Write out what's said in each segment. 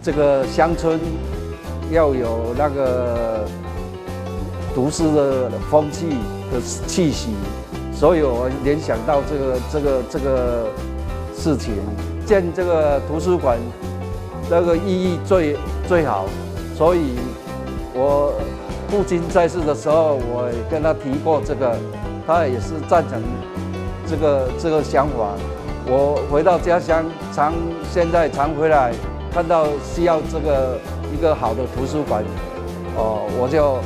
这个乡村要有那个都市的风气的气息，所以我联想到这个事情，建这个图书馆那个意义最好，所以我父亲在世的时候，我也跟他提过这个，他也是赞成这个想法。我回到家乡，现在常回来，看到需要一个好的图书馆，我就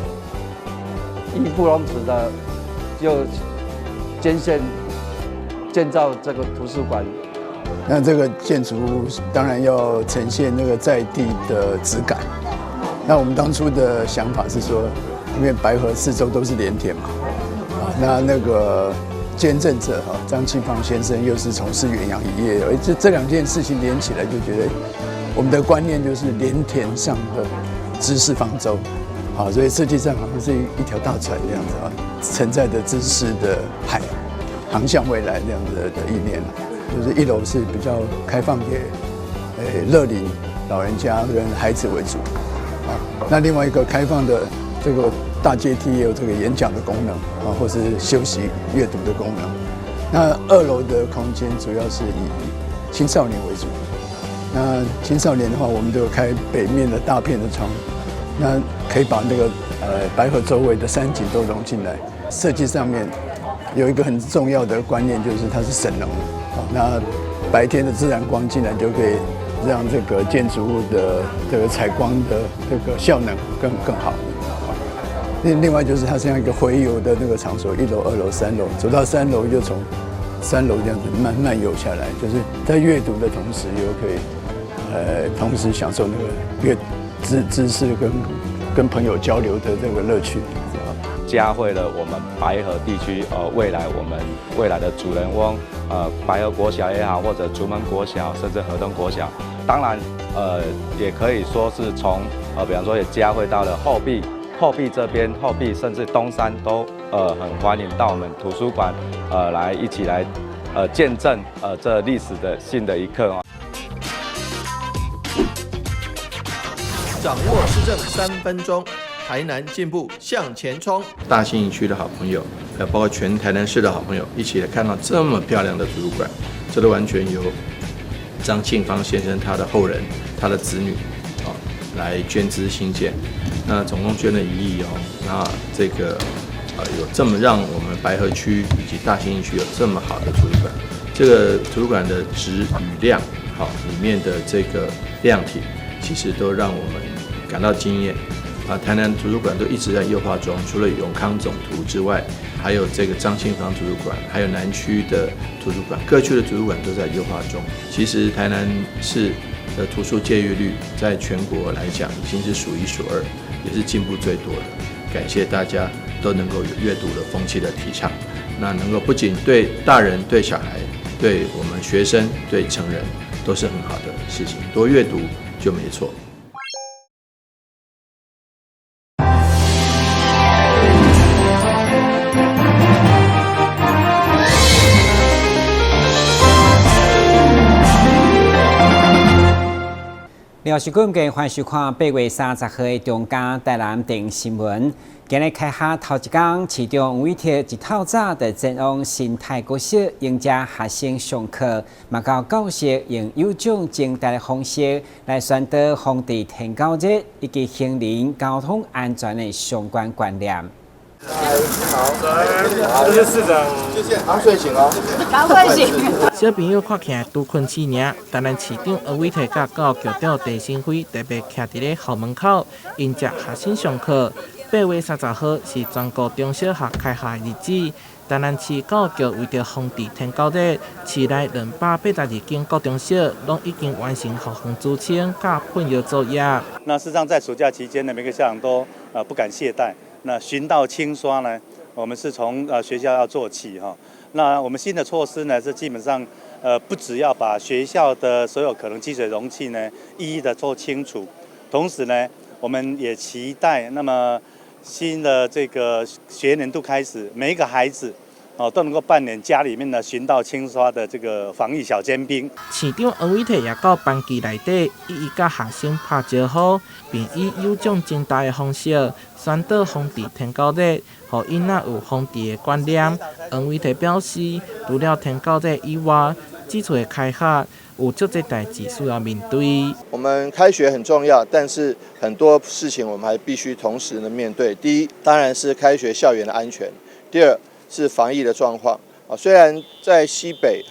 义不容辞的就捐献建造这个图书馆。那这个建筑物当然要呈现那个在地的质感。那我们当初的想法是说，因为白河四周都是连田嘛，那个捐赠者张庆芳先生又是从事远洋渔业，这两件事情连起来，就觉得我们的观念就是连田上的知识方舟，好，所以设计上好像是一条大船这样子啊，承载着知识的海，航向未来这样子的意念。就是一楼是比较开放给乐龄老人家跟孩子为主，啊，那另外一个开放的这个大阶梯也有这个演讲的功能啊，或是休息阅读的功能。那2楼的空间主要是以青少年为主。那青少年的话，我们都有开北面的大片的窗，那可以把那个白河周围的山景都融进来。设计上面有一个很重要的观念，就是它是省能的。那白天的自然光进来，就可以让这个建筑物的这个采光的这个效能更好。另外就是它像一个回游的那个场所，1楼、2楼、3楼，走到3楼就从3楼这样子慢慢游下来，就是在阅读的同时，又可以同时享受那个知识跟朋友交流的这个乐趣。嘉惠了我们白河地区未来的主人翁，白河国小也好，或者竹门国小，甚至河东国小，当然也可以说是从比方说也嘉惠到了后壁这边，后壁甚至东山都很欢迎到我们图书馆来一起来见证这历史的性的一刻啊。掌握施政3分钟。台南进步向前冲！大兴营区的好朋友，包括全台南市的好朋友，一起来看到这么漂亮的图书馆，这都完全由张庆芳先生他的后人、他的子女来捐资兴建。那总共捐了1亿那这个有这么让我们白河区以及大兴营区有这么好的图书馆，这个图书馆的质与量，里面的这个量体，其实都让我们感到惊艳。台南图书馆都一直在优化中，除了永康总图之外，还有这个张庆芳图书馆，还有南区的图书馆，各区的图书馆都在优化中。其实台南市的图书借阅率在全国来讲已经是数1数2，也是进步最多的。感谢大家都能够有阅读的风气的提倡，那能够不仅对大人、对小孩、对我们学生、对成人都是很好的事情。多阅读就没错。廖时君嘅欢收看8月30号的中嘉台南电新闻。今日开学头一天，市长委托一透早就前往新泰国小迎接学生上课，嘛到教室用有奖征答的方式来宣导防治天狗热以及行人交通安全的相关观念。好，这是市长，谢谢。刚睡醒哦，刚睡醒。小朋友看起来拄困醒尔，台南市长柯委托甲教育局长陈新辉特别徛伫咧校门口迎接学生上课。8月30号是全国中小学开学日子，台南市教育局为着防治天狗热，市内282间高中小拢已经完成校园主清甲喷药作业。那事实上，在暑假期间呢，每个校长都不敢懈怠。那巡道清刷呢，我们是从学校要做起哈。那我们新的措施呢，是基本上不只要把学校的所有可能积水容器呢一一的做清除，同时呢，我们也期待那么新的这个学年度开始，每一个孩子都能够扮演家里面的巡倒清刷的这个防疫小尖兵。市长王伟摕也到班级内底，一一甲学生拍招呼，并以有奖征答的方式宣导防治天狗日，互囡仔有防治的观念。王伟摕表示，除了天狗日以外，这次的开学有足侪代志需要面对。我们开学很重要，但是很多事情我们还必须同时的面对。第一，当然是开学校园的安全；第二，是防疫的状况。虽然在西北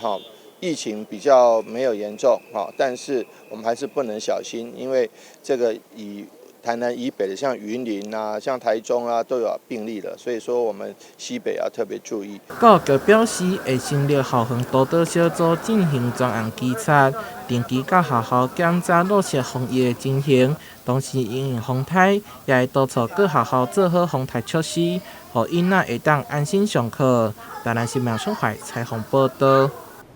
疫情比较没有严重但是我们还是不能小心，因为这个以台南以北的像云林啊、像台中啊都有病例了，所以说我们西北要特别注意。教育局表示，会成立校园督导小组进行专案稽查，定期甲学校检查落实防疫的情形，同时因应风台，也会督促各学校做好防台措施，让囡仔会当安心上课。台南新闻中怀采访报道。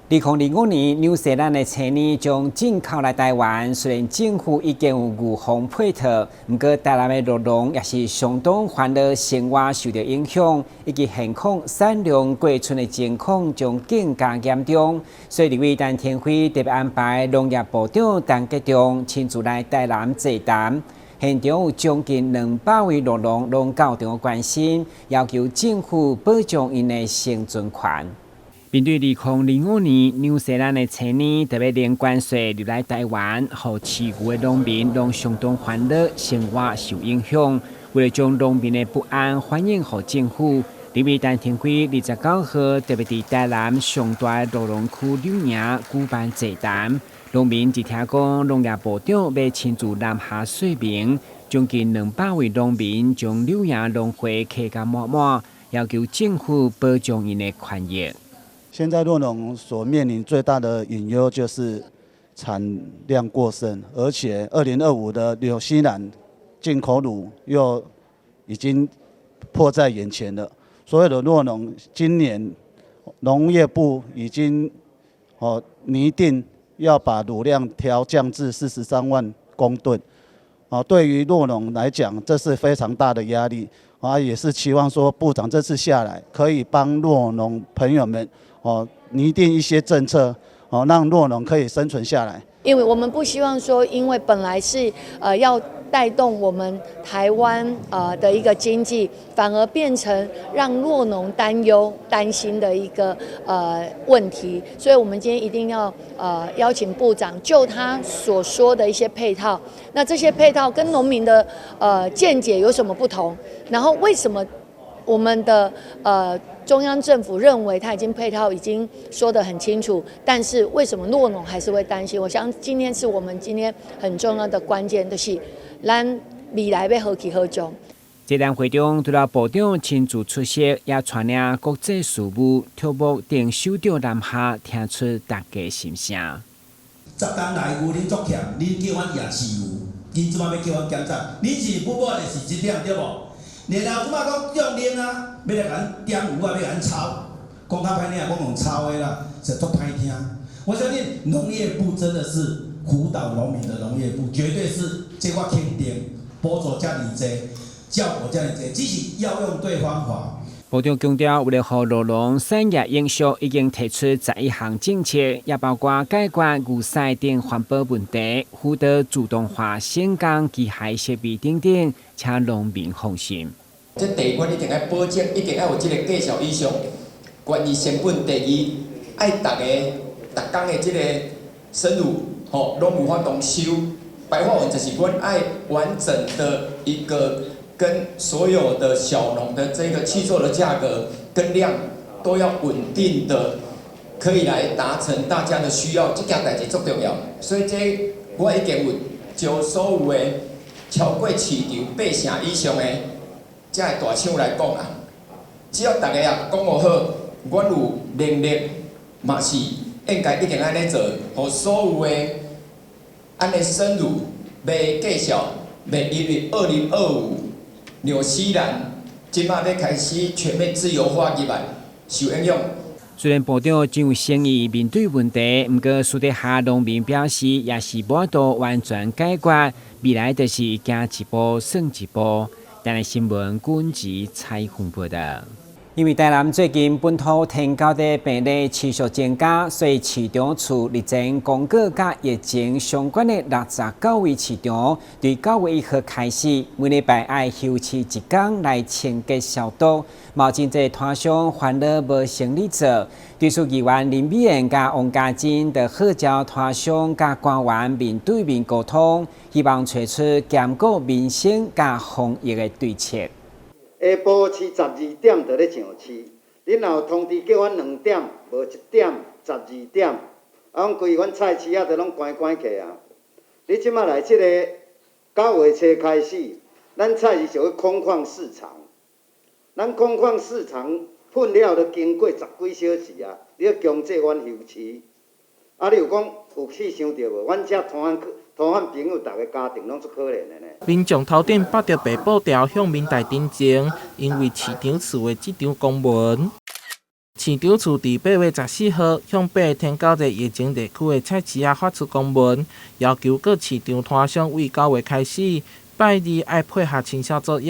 2005年，纽西兰的青年将进口来台湾，虽然政府已经有预防配套，不过台南的乐农也是相当烦恼，生活受到影响，以及现况产量过剩的情况将更加严重。所以，立委陈天辉特别安排农业部长陈吉仲亲自来台南座谈。现场有将近200位乐农拢到场关心，要求政府保障因的生存权。面对2005年纽西兰的青年特别零关税入来台湾，让市区的农民拢相当烦恼，生活受影响。为了将农民的不安反映给政府，立委陈天辉29号特别在台南上大乐农区柳营举办座谈。农民一听讲农业部长要亲自南下说明，将近200位农民将柳营农会客甲满满，要求政府保障因的权益。现在乐农所面临最大的隐忧就是产量过剩，而且2025的纽西兰进口乳又已经迫在眼前了。所有的乐农今年农业部已经拟定要把乳量调降至43万公吨。对于乐农来讲，这是非常大的压力。也是期望说部长这次下来可以帮乐农朋友们拟定一些政策，让乐农可以生存下来。因为我们不希望说，因为本来是要带动我们台湾的一个经济，反而变成让乐农担心的一个问题。所以我们今天一定要邀请部长就他所说的一些配套，那这些配套跟农民的见解有什么不同？然后为什么我们的中央政府认为他已经配套已经说得很清楚，但是为什么乐农还是会担心？我想今天是我们今天很重要的关键，就是咱未来要何去何从。这场会中，除了部长亲自出席，也传领国际事务特务丁首长南下，听出大家心声。10天来有恁足欠，恁叫阮也是有，今即摆要叫阮检查，恁是不满的是这点对无？然后即摆讲用恁啊，要来甲咱点有啊，要甲咱抄，讲较歹听，讲用抄的啦，是足歹听。我相信农业部真的是辅导农民的农业部，绝对是这我肯定，补助遮尔济，效果遮尔济，只是要用对方法。部长强调，为了让乐农产业永续，已经提出11项政策，也包括解决牛屎等环保问题、辅导自动化生工机械设备等等，请农民放心。这第一，阮一定要保证，一定要有这个绩效以上，关于成本第二，爱大家逐工的这个生乳，拢有法当收。白话文就是，阮爱完整的一个。跟所有的小农的这个契作的价格跟量都要稳定的，可以来达成大家的需要，这件代志最重要。所以这我已经有就所有的超过市场8成以上的这个大厂来讲啊，只要大家也讲好，阮有能力，嘛是应该一定安尼做，互所有的安尼深入卖介绍，卖因为2025。纽西兰今摆要开始全面自由化入来，受影响。虽然部长真有诚意面对问题，不过私底下农民表示也是无法度完全解决，未来就是行一步算一步。但是新闻军事采访报道。因为台南最近本土天高的病例持续增加，所以市长处日前公告，甲疫情相关的69位市长，对9月1号开始，每礼拜要休市1天来清洁消毒。毛真济摊商烦恼无生理做，对此议员林美燕甲王家珍就号召摊商甲官员面对面沟通，希望找出兼顾民生甲防疫的对策。下晡市12点就咧上市，恁若有通知叫阮2点，无1点、12点，阮规阮菜市仔都拢关起啊。你即摆来即个9月初开始，咱菜市就要空旷市场，咱空旷市场喷了都经过10几小时啊，你要强制阮休市。啊，你有讲有去想到无？阮遮摊贩朋友，逐个家庭拢足可怜的呢。民众头顶绑着白布条向民代တင်情，因为市长处的这张公文。市长处伫8月14号向8个天高在疫情地区的菜市仔发出公文，要求各市场摊商为9月开始，拜二要配合清销作业，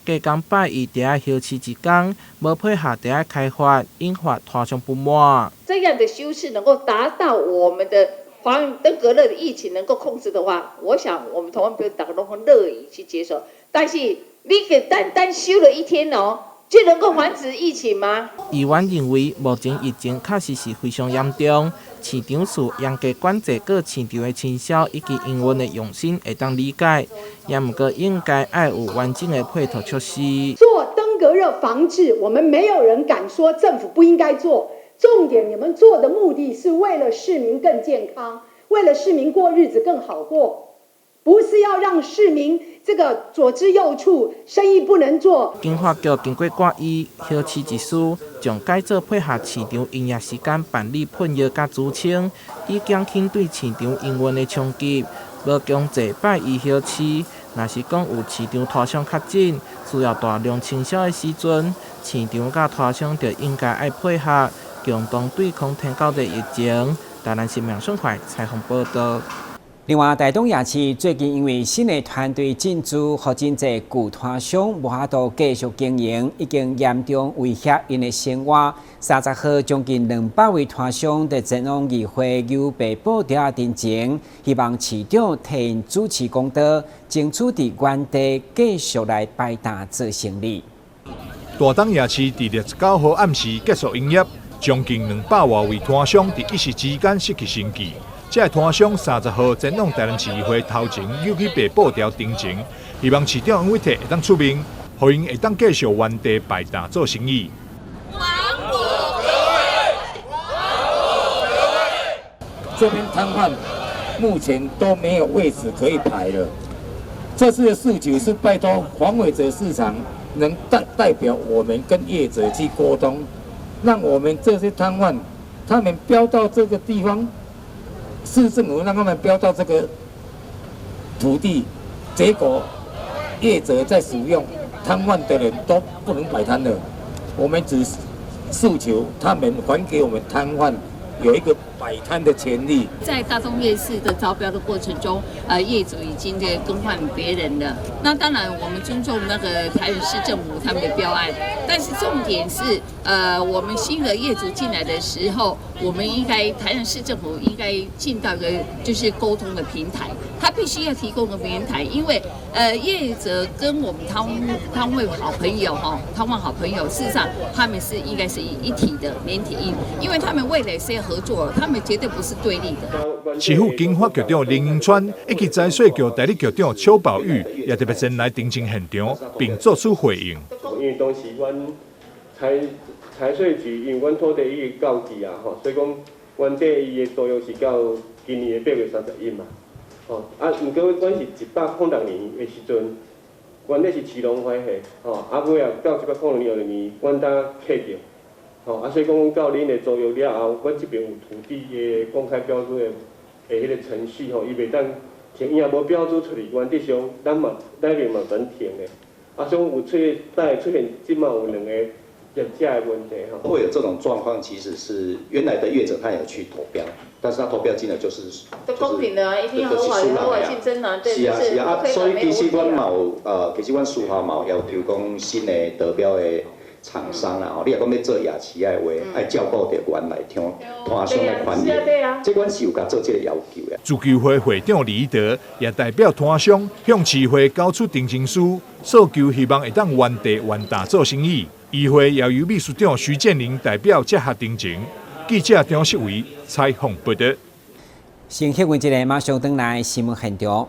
加工拜一就要休市1天，无配合就要开发，引发摊商不满。这样的修饰能够达到我们的登革热的疫情能够控制的话，我想我们台湾朋友大家都会乐意去接受。但是你给单休了1天哦，就能够防止疫情吗？议员认为，目前疫情确实是非常严重，市场处严格管制各市场的倾销以及营运的用心，会当理解，也毋过应该要有完整的配套措施。做登革热防治，我们没有人敢说政府不应该做。重点，你们做的目的是为了市民更健康，为了市民过日子更好过，不是要让市民这个左支右绌，生意不能做。经发局经过决议，休市一事将改做配合市场营业时间办理喷药甲诛清，以减轻对市场营运的冲击。无强制拜一休市，若是讲有市场摊商确诊，需要大量清销的时阵，市场甲摊商就应该爱配合。共同对抗天高的疫情。台南新闻顺快采访报道。另外，台东夜市最近因为新的团队进驻，和真济旧摊商无法度继续经营，已经严重威胁因的生活。30号将近200位摊商在前往议会邮备报条တင်情，希望市长替因主持公道，争取伫原地继续来摆摊做生意。大东夜市伫19号暗时结束营业。将近200多位摊商伫一时之间失去生计。这个摊商30号前往台南市议会头前邮去白布条တင်情，希望市长王伟会当出面，让因会当继续原地摆摊做生意。这边摊贩目前都没有位置可以排了。这次的诉求是拜托黄伟哲市长能代表我们跟业者去沟通。让我们这些摊贩，他们标到这个地方，市政府让他们标到这个土地，结果业者在使用，摊贩的人都不能摆摊了。我们只诉求他们还给我们摊贩有一个摆摊的权利。在大东夜市的招标的过程中，业主已经在更换别人了。那当然，我们尊重那个台南市政府他们的标案，但是重点是，我们新的业主进来的时候，我们应该台南市政府应该进到一个就是沟通的平台，他必须要提供个平台，因为业者跟我们摊位好朋友摊贩好朋友，事实上他们是应该是一体的连体婴，因为他们未来是要合作，他们绝对不是对立的。市府经发局长林英川以及财税局代理局长邱宝玉也特别前来定情现场，并作出回应。因为当时阮财税局，因为阮土地已经到期啊，所以讲阮这伊的租约是到今年的8月31嘛，毋过阮是106年的时阵，阮那是市农会系，尾啊到106年，阮当契着，所以讲到恁的租约了后，阮这边有土地的公开标准的迄个程序，伊袂当停，伊也无标注出来，原则上咱边嘛免停的，所以有出现即马有2个业者的问题会有这种状况，其实是原来的业者他有去投标，但是他投标进来就是公平的啊，一定要合法竞争啊，对，是啊，所以其实阮嘛有其实阮属下嘛有要求讲新的得标的厂商啦，你若讲要做夜市的话，爱照顾到原来摊商的权益，这阮是有甲做这个要求的。自救会会长李德也代表摊商向市会交出定情书，诉求希望会当原地原大做生意。议会也由秘书长徐建林代表接下定情。记者张世伟采访报道。先歇一下，马上回来新闻现场。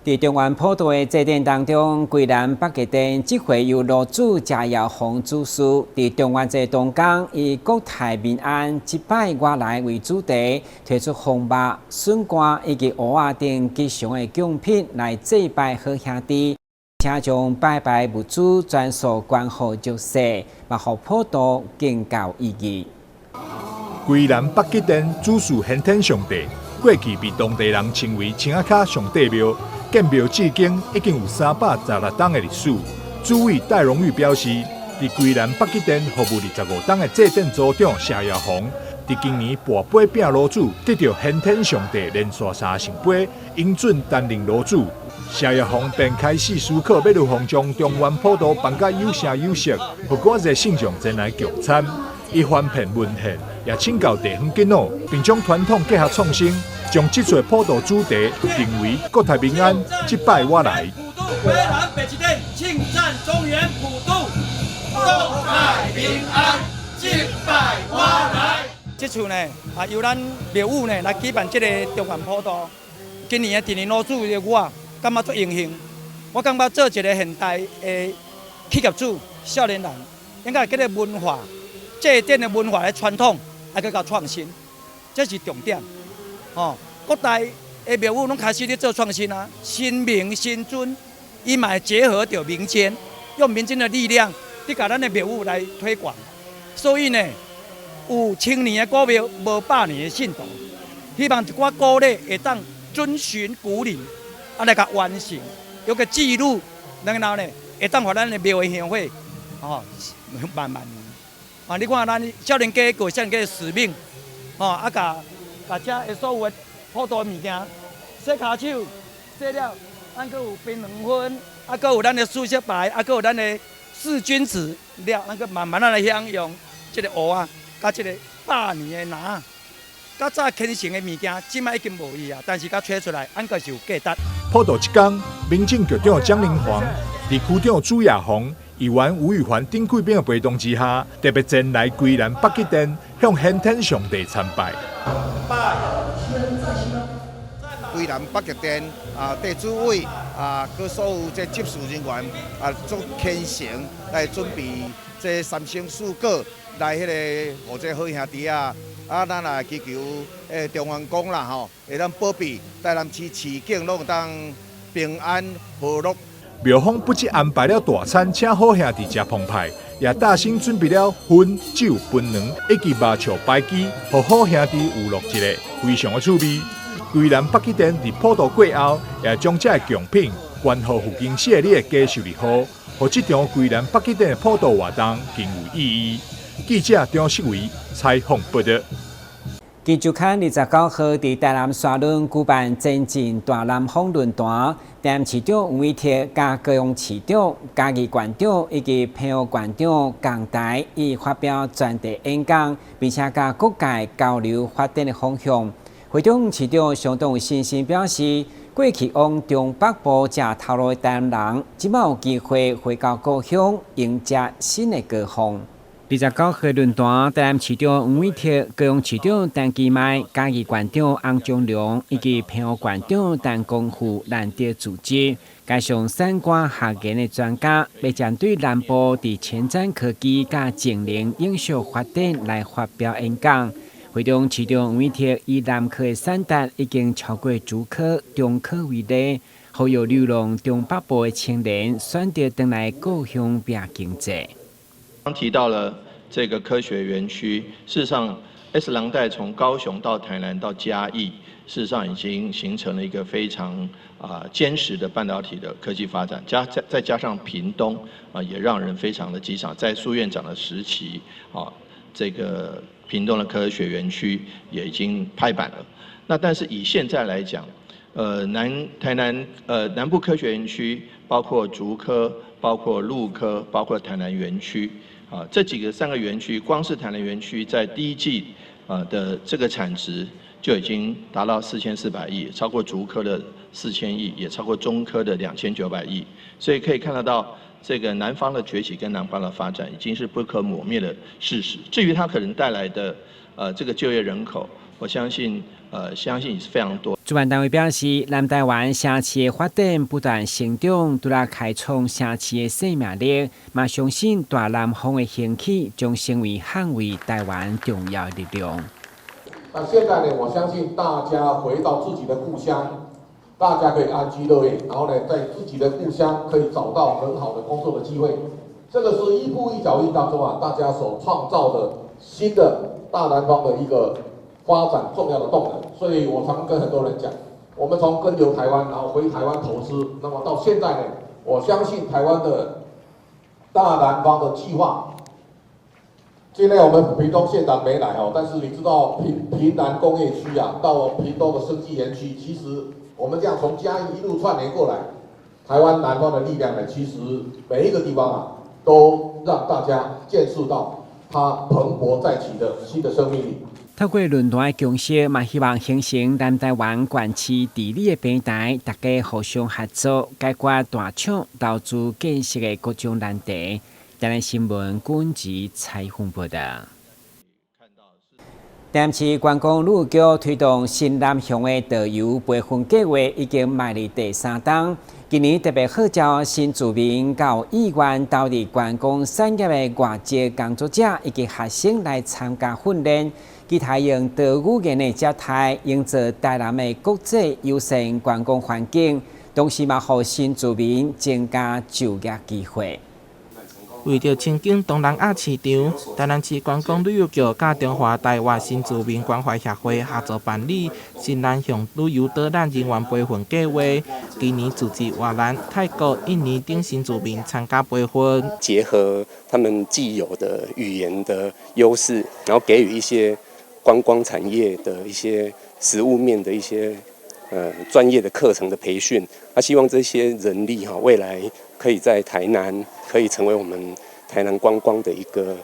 在中原普渡的祭典当中，桂南北极殿这回由罗主贾耀宏主事。在中元节当天，以国泰民安、一百外来为主题，推出红肉、笋干以及蚵仔等吉祥的奖品来祭拜好兄弟，且将拜拜物资转送关护弱势，也互普渡更高意义。桂南北极殿主事先天上帝，过去被当地人称为青仔卡上帝庙。建庙至今已经有316档的历史。主委戴荣玉表示，在桂南北极殿服务25档的祭典组长谢耀宏，在今年跋杯饼炉主得到先天上帝连续3圣杯，应准担任炉主。谢耀宏便开始思考要如何将中原普渡办甲有声有色，互我这信众前来共参。伊翻遍文献，也请教地方长老，并将传统结合创新。将这次普渡主题定为“国泰民安，一拜我来”。桂南北极殿庆赞中原普渡，国泰民安，一拜我来。这次呢，由咱庙宇呢来举办这个中原普渡。今年的第二老主的我，感觉足荣幸。我感觉做一个现代的企业主、少年人，应该这个文化、祭典的文化的传统，还去搞创新，这是重点。各代的庙宇拢开始咧做创新啊，新名新尊，伊嘛结合着民间，用民间的力量，去把咱的庙宇来推广。所以呢，有1000年的古庙，无100年的信徒，希望一寡鼓励会当遵循古礼，来甲完成，有个记录，然后呢，会当互咱的庙的香火，慢慢。你看咱少年家过少年家的使命，甲遮的所有的普渡物件，洗骹手，洗了，咱阁有冰2分，阁有咱的素色牌，阁有咱的4君子了，咱阁慢慢来享用这个蚵仔，甲这个100年的拿，较早虔诚的物件，即摆已经无伊啊，但是甲吹出来，咱阁是有价值。普渡一天，民政局长蒋灵煌、地区长朱亚宏、议员吴宇环等贵宾的陪同之下，特别前来桂南北极殿向先天上帝参拜。桂南北极殿地主委佮所有这执事人员做虔诚来准备这3星4果来迄个互这好兄弟咱来祈求中原公啦会当保庇台南市市境拢当平安和乐。庙方不只安排了大餐，请好兄弟吃澎湃，也大心准备了薰、酒、槟榔以及麻将牌机，互好兄弟娱乐一下，非常的趣味。桂南北极殿伫普渡过后，也将这奖品捐予附近市里的家受理好，互这场桂南北极殿的普渡活动更有意义。记者张世伟采访报道。今周刊29号伫台南沙仑举办前进大南方论坛，担任市长吴伟铁、甲高雄市长、嘉义县长以及澎湖县长共台，以发表专题演讲，并且甲各界交流发展的方向。会中市长相当有信心表示，过去往中北部吃头路的台南人，即摆有机会回到故乡，迎接新的高峰。29号论坛，台南市长吴伟铁、高雄市长陈其迈、嘉义县长洪忠良以及澎湖县长陈光富难得主持。加上相关学研的专家，要针对南部伫前瞻科技甲净零永续发展来发表演讲。会中其中每天以南科的产值已经超过主科、中科为例，好有流浪中北部的青年选择回来故乡拼经济。刚提到了这个科学园区，事实上 S 廊带从高雄到台南到嘉义，事实上已经形成了一个非常坚实的半导体的科技发展，再加上屏东也让人非常的激赏。在苏院长的时期这个屏东的科学园区也已经拍板了。那但是以现在来讲，台南南部科学园区，包括竹科、包括陆科、包括台南园区这3个园区，光是台南园区在第一季的这个产值就已经达到4400亿，超过竹科的4000亿，也超过中科的2900亿。所以可以看得到，这个南方的崛起跟南方的发展已经是不可磨灭的事实。至于它可能带来的这个就业人口，我相信也是非常多。主办单位表示，南台湾城市的发展不断成长，除了开创城市的生命力，嘛相信大南方的兴起将成为捍卫台湾重要的力量。那现在呢，我相信大家回到自己的故乡，大家可以安居乐业，然后呢，在自己的故乡可以找到很好的工作的机会。这个是一步一脚印当中大家所创造的新的大南方的一个发展重要的动能。所以我常跟很多人讲，我们从根留台湾，然后回台湾投资，那么到现在呢，我相信台湾的大南方的计划。今天我们屏东县长没来但是你知道屏南工业区到屏东的生技园区，其实我们这样从嘉义一路串联过来，台湾南方的力量呢，其实每一个地方都让大家见识到它蓬勃再起的新的生命力。透过论坛的共识，嘛希望形成南台湾县市治理的平台，大家互相合作，解决大厂投资建设的各种难题。台南新闻军事采访报道。台南市观光旅游局推动新南向的导游培训计划已经迈入第3档。今年特别号召新住民、到意愿投入观光产业的外籍工作者以及学生来参加训练，期待用多语言的接待，营造台南的国际友善观光环境，同时嘛，让新住民增加就业机会。为着亲近东南亚市场，台南市观光旅游局甲中华台湾新住民关怀协会合作办理新南向旅游导览人员培训计划，今年组织越南、泰国、印尼等新住民参加培训，结合他们既有的语言的优势，然后给予一些观光产业的一些实务面的一些专业的课程的培训。希望这些人力未来可以在台南可以成为我们台南观光的一个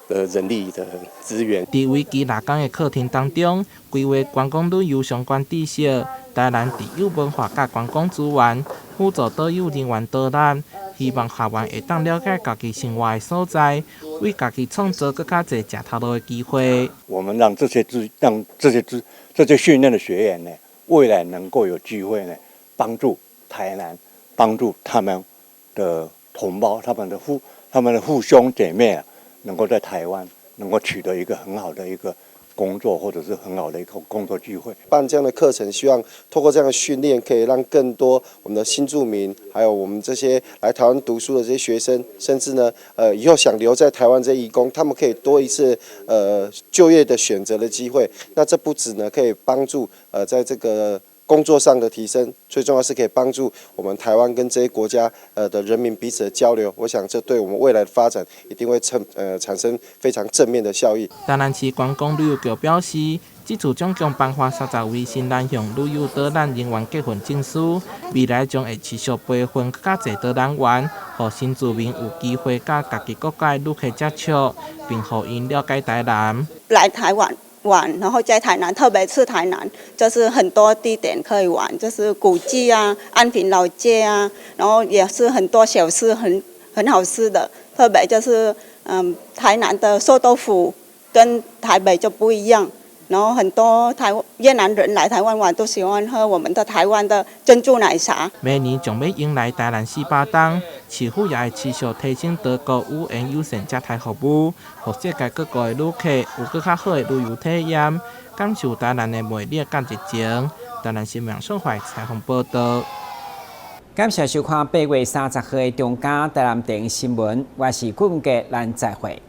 人力的资源。在为期6天的课程当中，规划观光旅游相关知识、台南地有文化甲观光资源，辅助导游人员导览，希望学员会当了解家己生活的所在，为家己创造更加多吃头路的机会。我们让这些训练的学员呢，未来能够有机会呢，帮助台南，帮助他们的同胞，他们的父兄姐妹能够在台湾能够取得一个很好的一个工作，或者是很好的一个工作机会。办这样的课程，希望透过这样的训练，可以让更多我们的新住民，还有我们这些来台湾读书的这些学生，甚至呢，以后想留在台湾这些移工，他们可以多一次就业的选择的机会。那这不止呢，可以帮助在这个工作上的提升，最重要是可以帮助我们台湾跟这些国家的人民彼此的交流。我想这对我们未来的发展一定会产生非常正面的效益。台南市观光旅游局表示，这次总共颁发30位新南向旅游导览人员结训证书，未来将会持续培训更加多导览员，让新住民有机会甲家己国家的旅客接触，并让因了解台南。来台湾玩，然后在台南，特别是台南，就是很多地点可以玩，就是古迹啊、安平老街啊，然后也是很多小吃很好吃的，特别就是台南的臭豆腐跟台北就不一样，然后很多越南人来台湾玩都喜欢喝我们的台湾的珍珠奶茶。明年将要迎来台南4八冬，市府也会持续提升多国语言优先接待服务，让世界各国的旅客有更较好的旅游体验，感受台南的魅力跟热情。台南新闻上海采访报道。感谢收看8月30号的中嘉台南电新闻，我是顾文杰，咱再会。